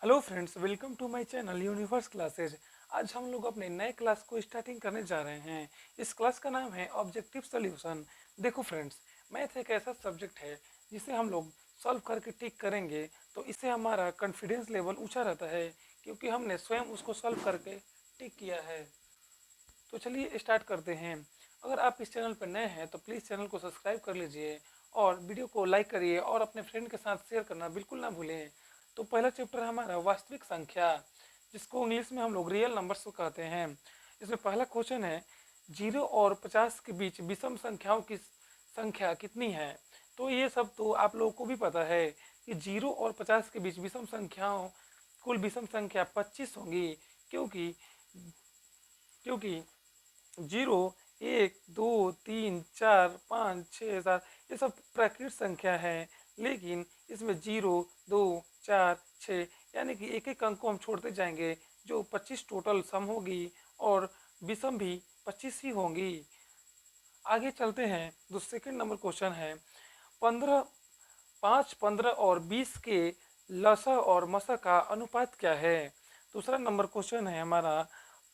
Hello friends, welcome to my channel universe classes. आज हम लोग अपने नए क्लास को स्टार्टिंग करने जा रहे हैं। इस क्लास का नाम है ऑब्जेक्टिव सॉल्यूशन। देखो फ्रेंड्स, मैथ एक ऐसा सब्जेक्ट है जिसे हम लोग सॉल्व करके टिक करेंगे तो इससे हमारा कॉन्फिडेंस लेवल ऊंचा रहता है, क्योंकि हमने स्वयं उसको सॉल्व करके टिक किया है। तो चलिए स्टार्ट करते हैं। अगर आप इस चैनल पर नए हैं तो प्लीज़ चैनल को सब्सक्राइब कर लीजिए और वीडियो को लाइक करिए और अपने फ्रेंड के साथ शेयर करना बिल्कुल ना भूलें। तो पहला चैप्टर है हमारा वास्तविक संख्या, जिसको इंग्लिश में हम लोग रियल नंबर्स को कहते हैं। इसमें पहला क्वेश्चन है, 0 और 50 के बीच विषम संख्याओं की संख्या कितनी है। तो ये सब तो आप लोगों को भी पता है कि 0 और 50 के बीच विषम संख्याओं कुल विषम संख्या 25 होंगी, क्योंकि क्योंकि 0 1 2 3 4 5 6 7 ये सब प्राकृत संख्या है। लेकिन इसमें 0 2 4 6 यानी कि एक एक अंक को हम छोड़ते जाएंगे, जो 25 टोटल सम होगी और विषम भी 25 ही होंगी। आगे चलते हैं। जो सेकंड नंबर क्वेश्चन है, 15 5 15 और 20 के लसा और मसा का अनुपात क्या है। दूसरा नंबर क्वेश्चन है हमारा,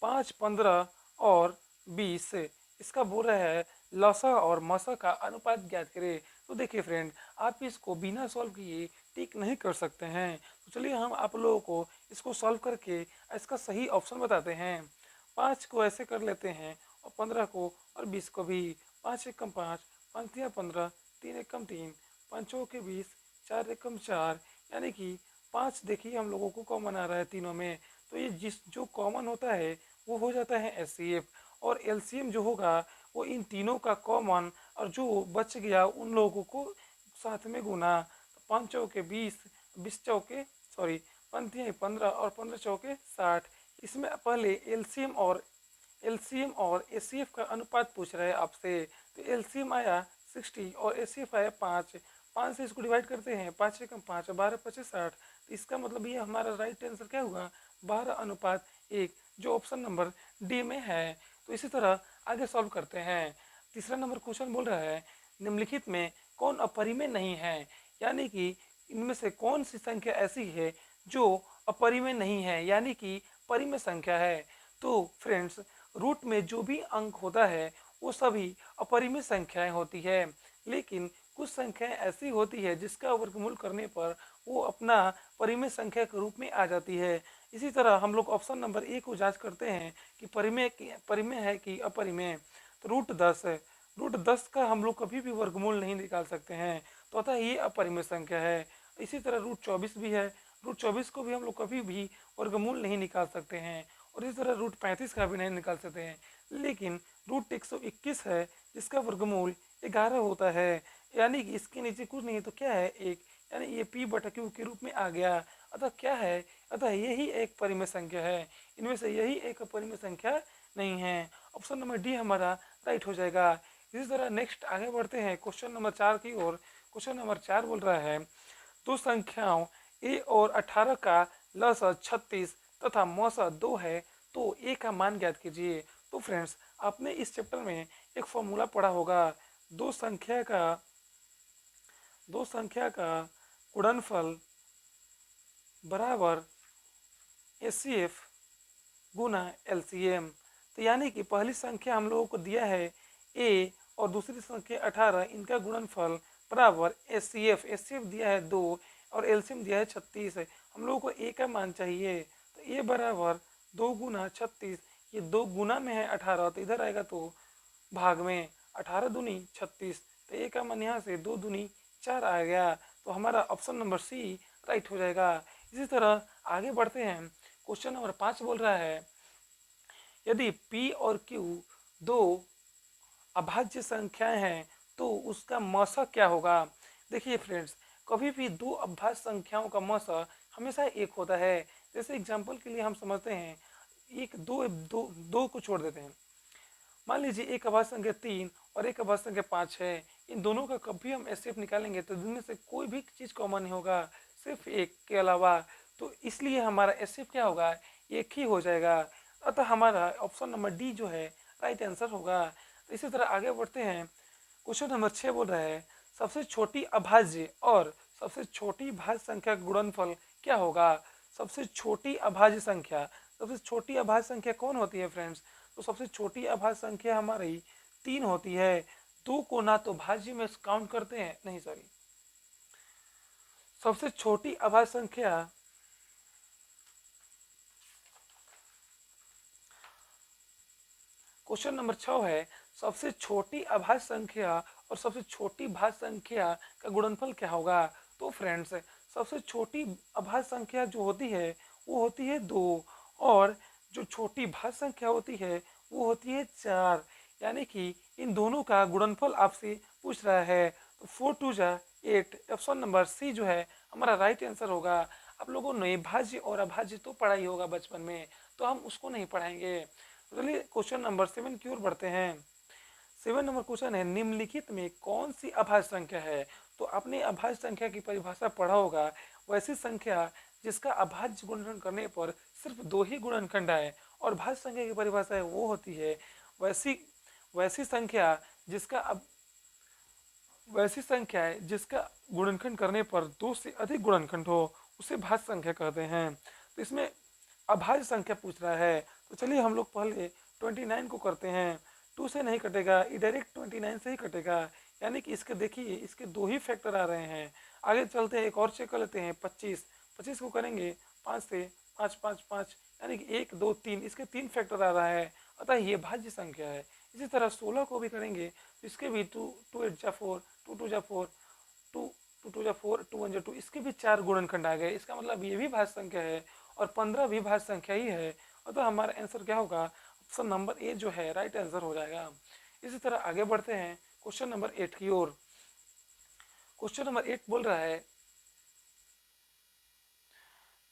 5 15 और 20, इसका बोल रहा है लसा और मसा का अनुपात ज्ञात करें। तो देखिए फ्रेंड, आप इसको बिना सॉल्व किए टिक नहीं कर सकते हैं। तो चलिए हम आप लोगों को इसको सॉल्व करके इसका सही ऑप्शन बताते हैं। 5 को ऐसे कर लेते हैं और 15 को और 20 को भी। 5 एकम 5, 5 तिया 15, 3 एकम 3, 5 चौके 20, 4 एकम 4, यानी कि 5 देखिए हम लोगों को कॉमन आ रहा है तीनों में। तो ये जो कॉमन होता है वो हो जाता है एचसीएफ, और एलसीएम जो होगा वो इन तीनों का कॉमन, और जो बच गया उन लोगों को साथ में गुना। तो 5 चौके 20, 20 चौके सॉरी 5 तिहाई 15 और 15 चौके 60। इसमें पहले एलसीएम और एचसीएफ का अनुपात पूछ रहा है आपसे। तो एलसीएम आया 60 और एचसीएफ आया 5। 5 से इसको डिवाइड करते हैं, 5 एकम 5, 12 25 60। तो इसका मतलब ये हमारा राइट आंसर क्या हुआ, 12:1, जो ऑप्शन नंबर डी में है। तो इसी तरह आगे सॉल्व करते हैं। तीसरा नंबर क्वेश्चन बोल रहा है, निम्नलिखित में कौन अपरिमेय नहीं है, यानी कि इनमें से कौन सी संख्या ऐसी है जो अपरिमेय नहीं है, यानी कि परिमेय संख्या है। तो फ्रेंड्स, रूट में जो भी अंक होता है वो सभी अपरिमेय संख्याएं होती है, लेकिन कुछ संख्याएं ऐसी होती है जिसका वर्गमूल करने पर वो अपना परिमेय संख्या के रूप में आ जाती है। इसी तरह हम लोग ऑप्शन नंबर ए को जांच करते हैं कि परिमेय है कि अपरिमेय। तो रूट 10 है। रूट 10 का हम लोग कभी भी वर्गमूल नहीं निकाल सकते हैं, तो अतः ये अपरिमेय संख्या है। इसी तरह रूट 24 भी है। रूट 24 को भी हम लोग कभी भी वर्गमूल नहीं निकाल सकते हैं, और इसी तरह रूट 35 का भी नहीं निकाल सकते हैं। लेकिन रूट 121 है, जिसका वर्गमूल 11 होता है, यानी कि इसके नीचे कुछ नहीं तो क्या है, एक, यानी ये p/q के रूप में आ गया। अतः क्या है, अतः यही एक परिमेय संख्या है। इनमें से यही एक परिमेय संख्या नहीं है। ऑप्शन नंबर डी हमारा राइट हो जाएगा। इसी तरह नेक्स्ट आगे बढ़ते हैं क्वेश्चन नंबर 4 की ओर। क्वेश्चन नंबर 4 बोल रहा है, दो संख्याओं a और 18 का लसा 36 तथा मौसा 2 है, तो a का मान ज्ञात कीजिए। तो फ्रेंड्स, आपने इस चैप्टर में एक फॉर्मूला पढ़ा होगा, दो संख्या का दो संख्या का गुणनफल बराबर एचसीएफ गुना एलसीएम। तो यानी कि पहली संख्या हम लोगों को दिया है a और दूसरी संख्या 18, इनका गुणनफल बराबर एचसीएफ। एचसीएफ दिया है 2 और एलसीएम दिया है 36 है। हम लोगों को a का मान चाहिए, तो a बराबर 2 गुना 36। ये 2 गुना में है 18, तो इधर आएगा तो भाग में, 18 दूनी 36। तो a का मान यहाँ से 2 दूनी 4 आ गया। तो हमारा ऑप्शन नंबर सी राइट हो जाएगा। इसी तरह आगे बढ़ते हैं। क्वेश्चन नंबर 5 बोल रहा है, यदि p और q दो अभाज्य संख्याएं हैं तो उसका मौसा क्या होगा। देखिए फ्रेंड्स, कभी भी दो अभाज्य संख्याओं का मौसा हमेशा एक होता है। जैसे एग्जांपल के लिए हम समझते हैं, एक दो दो दो को छोड़ देते हैं। मान लीजिए एक अभाज्य संख्या 3 और एक अभाज्य संख्या 5 है। इन दोनों का कभी हम एचसीएफ निकालेंगे तो इनमें से कोई भी चीज कॉमन नहीं होगा, सिर्फ एक के अलावा। तो इसलिए हमारा एचसीएफ क्या होगा, एक ही हो जाएगा। अतः हमारा ऑप्शन नंबर डी जो है राइट आंसर होगा। तो इसी तरह आगे बढ़ते हैं। क्वेश्चन नंबर 6 बोल रहा है, सबसे छोटी अभाज्य और सबसे छोटी भाज्य संख्या का गुणनफल क्या होगा। सबसे छोटी अभाज्य संख्या, सबसे छोटी अभाज्य संख्या कौन होती है फ्रेंड्स? तो सबसे छोटी अभाज्य संख्या हमारी 3 होती है। 2 को ना तो भाज्य में काउंट करते हैं, नहीं सॉरी, सबसे छोटी अभाज्य संख्या क्वेश्चन नंबर 6 है, सबसे छोटी अभाज्य संख्या और सबसे छोटी भाज्य संख्या का गुणनफल क्या होगा? तो फ्रेंड्स, सबसे छोटी अभाज्य संख्या जो होती है वो होती है 2, और जो छोटी भाज्य संख्या होती है वो होती है 4। यानी कि इन दोनों का गुणनफल आपसे पूछ रहा है। तो 4 2 जा 8, ऑप्शन नंबर सी जो है हमारा राइट आंसर होगा। आप लोगों ने भाज्य और अभाज्य तो पढ़ा ही होगा बचपन में, तो हम उसको नहीं पढ़ाएंगे। चलिए क्वेश्चन नंबर 7 की ओर बढ़ते हैं। 7 नंबर क्वेश्चन है, निम्नलिखित में कौन सी अभाज्य संख्या है? तो आपने अभाज्य संख्या की परिभाषा पढ़ा होगा, वैसी संख्या जिसका अभाज्य गुणनखंड करने पर सिर्फ 2 ही गुणनखंड आए, और भाज्य संख्या की परिभाषा है वो होती है वैसी वैसी संख्या जिसका अब वैसी संख्या है जिसका गुणनखंड करने पर 2 से अधिक गुणनखंड हो, उसे भाज्य संख्या कहते हैं। तो इसमें अभाज्य संख्या पूछ रहा है, तो चलिए हम लोग पहले 29 को करते हैं। 2 से नहीं कटेगा, ये डायरेक्ट 29 से ही कटेगा। यानी कि इसके देखिए, इसके 2 ही फैक्टर आ रहे हैं। आगे चलते हैं, एक और चेक कर लेते हैं। 25 को करेंगे 5 से, 5 5 5, यानी कि 1 2 3, इसके 3 फैक्टर आ रहा है, अतः ये भाज्य संख्या है। इसी तरह 16 को भी करेंगे तो इसके भी 2 2 8 जा 4, 2 2 जा 4, 2 2 2 जा 4, 2 1 जा 2, इसके भी 4 गुणनखंड आ गए। इसका मतलब ये भी भाज्य संख्या है और 15 भी भाज्य संख्या ही है। तो हमारा आंसर क्या होगा? ऑप्शन नंबर ए जो है राइट आंसर हो जाएगा। इसी तरह आगे बढ़ते हैं क्वेश्चन नंबर 8 की ओर। क्वेश्चन नंबर 8 बोल रहा है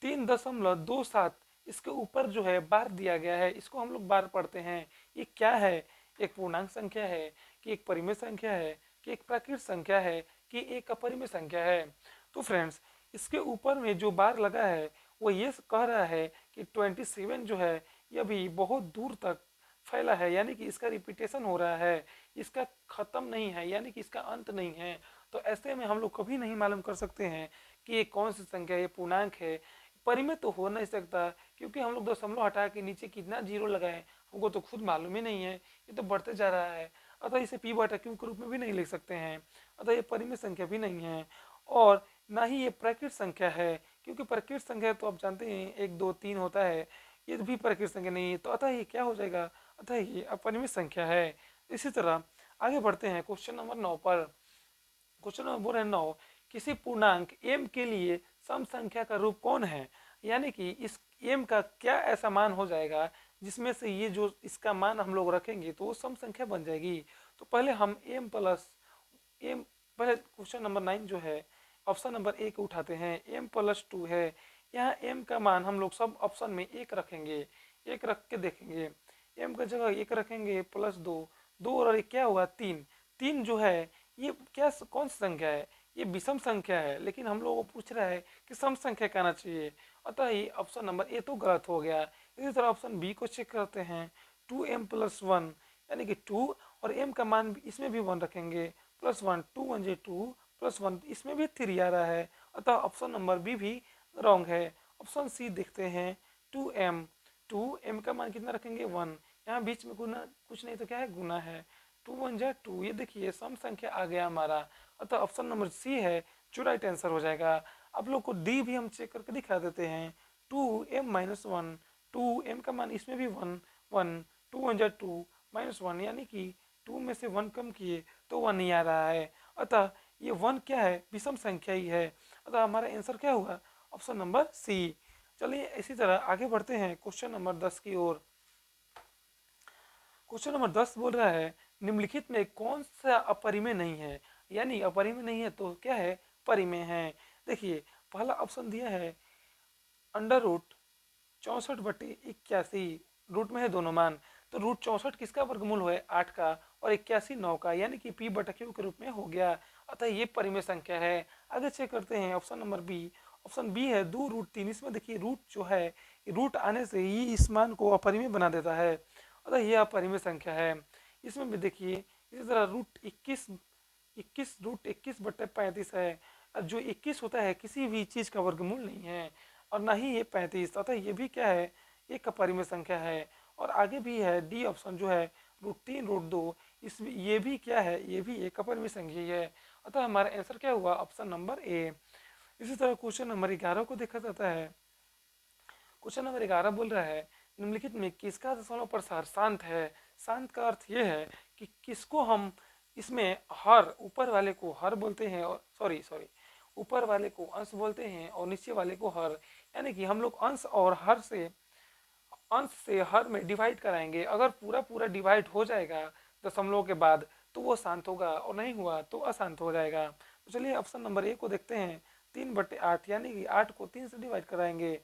3.27, इसके ऊपर जो है बार दिया गया है, इसको हम लोग बार पढ़ते हैं। ये क्या है? एक पूर्णांक संख्या है कि एक परिमेय संख्या है कि एक प्राकृत संख्या है कि एक अपरिमेय संख्या है? तो फ्रेंड्स, इसके ऊपर में जो बार लगा है वो ये कह रहा है कि 27 जो है ये भी बहुत दूर तक फैला है, यानी कि इसका रिपीटेशन हो रहा है, इसका खत्म नहीं है, यानी कि इसका अंत नहीं है। तो ऐसे में हम लोग कभी नहीं मालूम कर सकते हैं कि ये कौन सी संख्या है, ये पूर्णांक है। परिमेय तो हो नहीं सकता, क्योंकि हम लोग दशमलव हटा के नीचे कितना जीरो लगाए हमको तो खुद मालूम ही नहीं है, ये तो बढ़ते जा रहा है। अतः इसे पी बटा क्यू के रूप में भी नहीं लिख सकते हैं, अतः ये परिमेय संख्या भी नहीं है। और ना ही ये प्राकृत संख्या है, क्योंकि प्राकृत संख्या तो आप जानते हैं 1 2 3 होता है, ये भी प्राकृत संख्या नहीं है। तो अतः ये क्या हो जाएगा? अतः ये अपरिमेय संख्या है। इसी तरह आगे बढ़ते हैं क्वेश्चन नंबर 9 पर। क्वेश्चन नंबर है 9, किसी पूर्णांक m के लिए सम संख्या का रूप कौन है? यानी कि इस m का क्या ऐसा मान हो जाएगा जिसमें से ये जो इसका मान हम लोग रखेंगे तो वो सम संख्या बन जाएगी। तो पहले हम m प्लस m, पहले क्वेश्चन नंबर 9 जो है ऑप्शन नंबर ए को उठाते हैं। m+2 है, यहाँ m का मान हम लोग सब ऑप्शन में 1 रखेंगे, 1 रख के देखेंगे। m का जगह 1 रखेंगे प्लस 2, 2 और 1 क्या हुआ? 3। 3 जो है ये क्या कौन सी संख्या है? ये विषम संख्या है, लेकिन हम लोगों को पूछ रहा है कि सम संख्या कहना चाहिए, अतः ये ऑप्शन नंबर ए तो गलत हो गया। इसी तरह ऑप्शन बी को चेक करते हैं। 2m+1, यानी कि 2 और m का मान इसमें भी 1 रखेंगे, +1, 2 1 जे 2, +1 इसमें भी 3 आ रहा है, अतः ऑप्शन नंबर बी भी रॉन्ग है। ऑप्शन सी देखते हैं। 2m, 2m का मान कितना रखेंगे? 1, यहाँ बीच में गुना कुछ नहीं तो क्या है? गुना है। 2 1 जा 2, ये देखिए सम संख्या आ गया हमारा, अतः ऑप्शन नंबर सी है जो राइट आंसर हो जाएगा। आप लोग को डी भी हम चेक करके दिखा देते हैं। 2m-1, 2m का मान इसमें भी 1 1, 2 1 जा 2 -1, यानी कि 2 में से 1 कम किए तो 1 ही आ रहा है, अतः ये 1 क्या है? विषम संख्या ही है, अतः हमारा आंसर क्या होगा? Option number C. चलिए इसी तरह आगे बढ़ते हैं क्वेश्चन नंबर 10 की ओर। क्वेश्चन नंबर 10 बोल रहा है, निम्नलिखित में कौन सा अपरिमेय नहीं है? यानी अपरिमेय नहीं है तो क्या है? परिमेय है। देखिए पहला ऑप्शन दिया है √64/81, रूट में है दोनों मान, तो √64 किसका वर्गमूल है? 8 का, और 81 9 का, यानी कि p/q के रूप में हो गया, अतः ये परिमेय संख्या है। आगे चेक करते हैं option number B. Option B है 2√3, इसमें देखिए रूट जो है, रूट आने से ही इस मान को अपरिमेय बना देता है, अतः यह अपरिमेय संख्या है। इसमें भी देखिए इसी तरह √21, 21 √21/35 है, जो 21 होता है किसी भी चीज का वर्गमूल नहीं है, और ना ही ये 35, अतः ये भी क्या है, एक अपरिमेय संख्या है। और आगे भी है डी ऑप्शन जो है √3 √2, इस ये भी क्या है, ये भी एक अपरिमेय संख्या ही है। अतः हमारा आंसर क्या हुआ, ऑप्शन नंबर ए। इसी तरह क्वेश्चन नंबर 11 को देखा जाता है। क्वेश्चन नंबर 11 बोल रहा है निम्नलिखित में किसका दशमलव प्रसार शांत है। शांत का अर्थ ये है कि किसको हम इसमें हर, ऊपर वाले को हर बोलते हैं, और सॉरी ऊपर वाले को अंश बोलते हैं और नीचे वाले को हर, यानी कि हम लोग अंश और हर से, अंश से हर में डिवाइड कराएंगे। अगर पूरा पूरा डिवाइड हो जाएगा दशमलव के बाद तो वो शांत होगा, और नहीं हुआ तो अशांत हो जाएगा। तो चलिए ऑप्शन नंबर ए को देखते हैं। 3/8 यानी कि 8 को 3 से डिवाइड कराएंगे,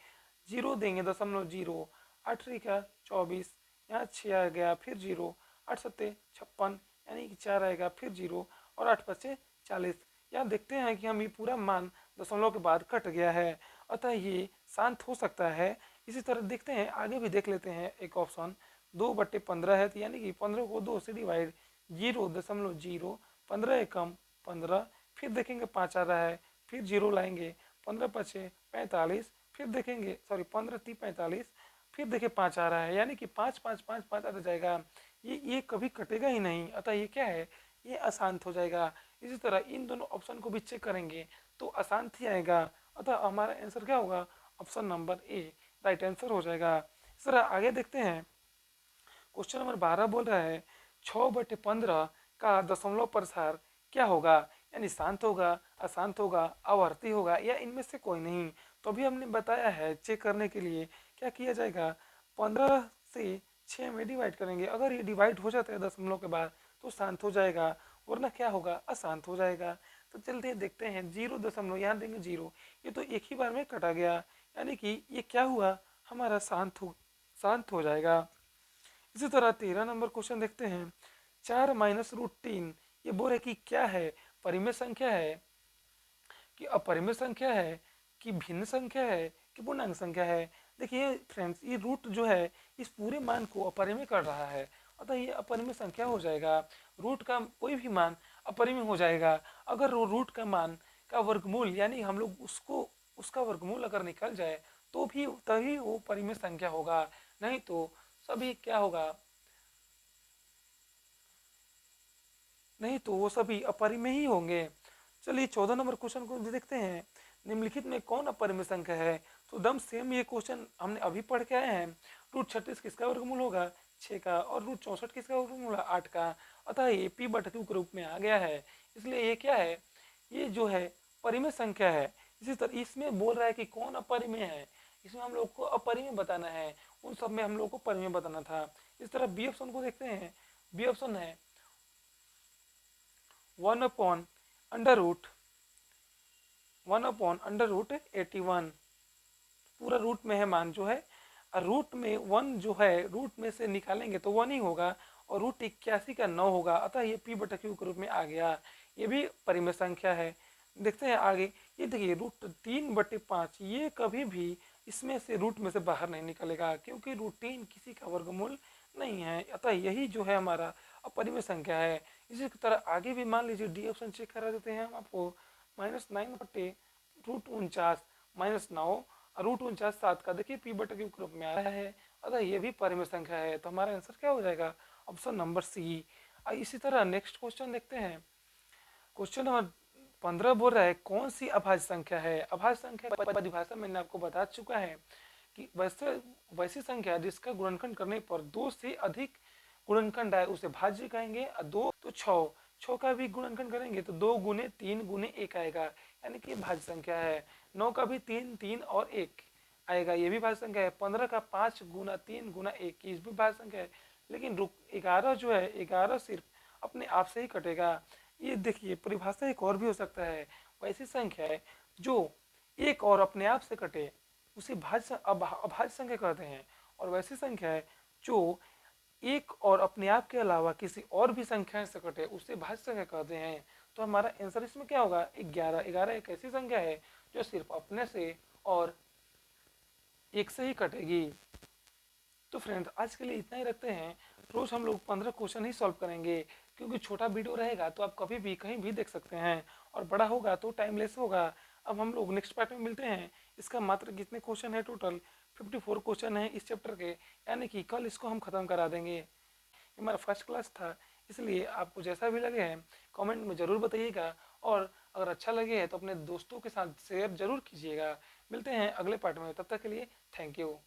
जीरो देंगे, दशमलव जीरो, 8 का 24, यहाँ 6 आ गया, फिर जीरो, 8 सत्ते 56 यानी कि 4 आएगा, फिर जीरो, और 8 बचे 40। यहाँ देखते हैं कि हम ये पूरा मान दशमलव के बाद कट गया है, अतः ये शांत हो सकता है। इसी तरह देखते हैं, आगे भी देख लेते हैं। एक ऑप्शन 2/15 है, तो यानी कि 15 को 2 से डिवाइड, 0.0, 15 एकम 15, फिर देखेंगे 5 आ रहा है, फिर जीरो लाएंगे, 15 पचे 45, फिर देखेंगे, सॉरी 15 × 3 = 45, फिर देखिए 5 आ रहा है, यानी कि 5 5 5 5 आता जाएगा। ये कभी कटेगा ही नहीं, अतः ये क्या है, ये अशांत हो जाएगा। इसी तरह इन दोनों ऑप्शन को भी चेक करेंगे तो अशांत ही आएगा, अतः हमारा आंसर क्या होगा, option number A right answer हो जाएगा। इस तरह आगे देखते हैं। क्वेश्चन नंबर 12 बोल रहा है 6/15 का दशमलव प्रसार क्या होगा, यानी शांत होगा, अशांत होगा, आवर्ती होगा, या इनमें से कोई नहीं। तो अभी हमने बताया है, चेक करने के लिए क्या किया जाएगा, 15 से 6 में डिवाइड करेंगे। अगर ये डिवाइड हो जाता है दशमलव के बाद तो शांत हो जाएगा, वरना क्या होगा, अशांत हो जाएगा। तो चलते देखते हैं, 0 यहाँ देंगे 0, ये तो एक ही बार में कटा गया, यानी कि ये क्या हुआ, हमारा शांत हो जाएगा। इसी तरह 13 नंबर क्वेश्चन देखते हैं। 4 - √3, ये बोल रहे कि क्या है, परिमेय संख्या है कि अपरिमेय संख्या है कि भिन्न संख्या है कि पूर्णांक संख्या है। देखिए फ्रेंड्स, ये रूट जो है इस पूरे मान को अपरिमेय कर रहा है, अतः ये अपरिमेय संख्या हो जाएगा। रूट का कोई भी मान अपरिमेय हो जाएगा। अगर वो रूट का मान का वर्गमूल, यानी हम लोग उसको, उसका वर्गमूल अगर निकल जाए तो भी तभी वो परिमेय संख्या होगा, नहीं तो सभी क्या होगा, नहीं तो वो सभी अपरिमेय ही होंगे। चलिए 14 नंबर क्वेश्चन को भी देखते हैं। निम्नलिखित में कौन अपरिमेय संख्या है। तो दम सेम ये क्वेश्चन हमने अभी पढ़ के आए हैं। √36 किसका वर्गमूल होगा, 6 का, और √64 किसका वर्गमूल होगा, 8 का। अतः ये p/q के रूप में आ गया है, इसलिए ये क्या है, ये जो है परिमेय संख्या है। इसी तरह इसमें बोल रहा है कि कौन अपरिमेय है, इसमें हम लोग को अपरिमेय बताना है, उन सब में हम लोग को परिमेय बताना था। इस तरह बी ऑप्शन को देखते हैं। बी ऑप्शन है 1/√81, पूरा रूट में है मान जो है, और रूट में 1 जो है, रूट में से निकालेंगे तो 1 ही होगा, और √81 का 9 होगा, अतः ये p/q के रूप में आ गया। ये भी परिमेय संख्या है। देखते हैं आगे, ये देखिए √3/5, ये कभी भी इसमें से रूट में से बाहर नहीं निकलेगा, क्योंकि √3 किसी का वर्गमूल नहीं है, अतः यही जो है हमारा अपरिमेय संख्या है। इसी तरह आगे भी मान लीजिए, डी ऑप्शन चेक करा देते हैं हम आपको। -9/√49 -9, √49 7 का, देखिए p/q के रूप में आ रहा है, अतः ये भी परिमेय संख्या है। तो हमारा आंसर क्या हो जाएगा, ऑप्शन नंबर सी। इसी तरह नेक्स्ट क्वेश्चन देखते हैं। क्वेश्चन नंबर 15 बोल रहा है कौन सी अभाज्य संख्या है। अभाज्य संख्या की परिभाषा मैंने आपको बता चुका है कि वैसी संख्या जिसका गुणनखंड करने पर 2 से अधिक गुणनखंड आए उसे भाज्य कहेंगे। 2 तो 6 का भी गुणनखंड करेंगे तो 2 × 3 × 1 आएगा, यानी कि भाज्य संख्या है। 9 का भी 3 3 और 1 आएगा, ये भी भाज्य संख्या है। 15 का 5 × 3 × 1, ये भी भाज्य संख्या है। लेकिन 11 जो है, 11 सिर्फ अपने आप से ही कटेगा। ये देखिए परिभाषा एक और भी हो सकता है, वैसी संख्या है जो एक और अपने आप से कटे उसे अभाज्य संख्या कहते हैं, और वैसी संख्या है जो एक और अपने आप के अलावा किसी और भी संख्या से कटे उसे भाज्य संख्या कहते हैं। तो हमारा आंसर इसमें क्या होगा, 11। 11 एक ऐसी संख्या है जो सिर्फ अपने से और एक से ही कटेगी। तो फ्रेंड्स आज के लिए इतना ही रखते हैं। रोज हम लोग 15 क्वेश्चन ही सॉल्व करेंगे, क्योंकि छोटा वीडियो रहेगा तो आप कभी भी कहीं भी देख सकते हैं, और बड़ा होगा तो टाइमलेस होगा। अब हम लोग नेक्स्ट पार्ट में मिलते हैं। इसका मात्र कितने क्वेश्चन है, टोटल 54 क्वेश्चन है इस चैप्टर के, यानी कि कल इसको हम ख़त्म करा देंगे। ये हमारा फर्स्ट क्लास था, इसलिए आपको जैसा भी लगे हैं कमेंट में ज़रूर बताइएगा, और अगर अच्छा लगे है तो अपने दोस्तों के साथ शेयर ज़रूर कीजिएगा। मिलते हैं अगले पार्ट में, तब तक के लिए थैंक यू।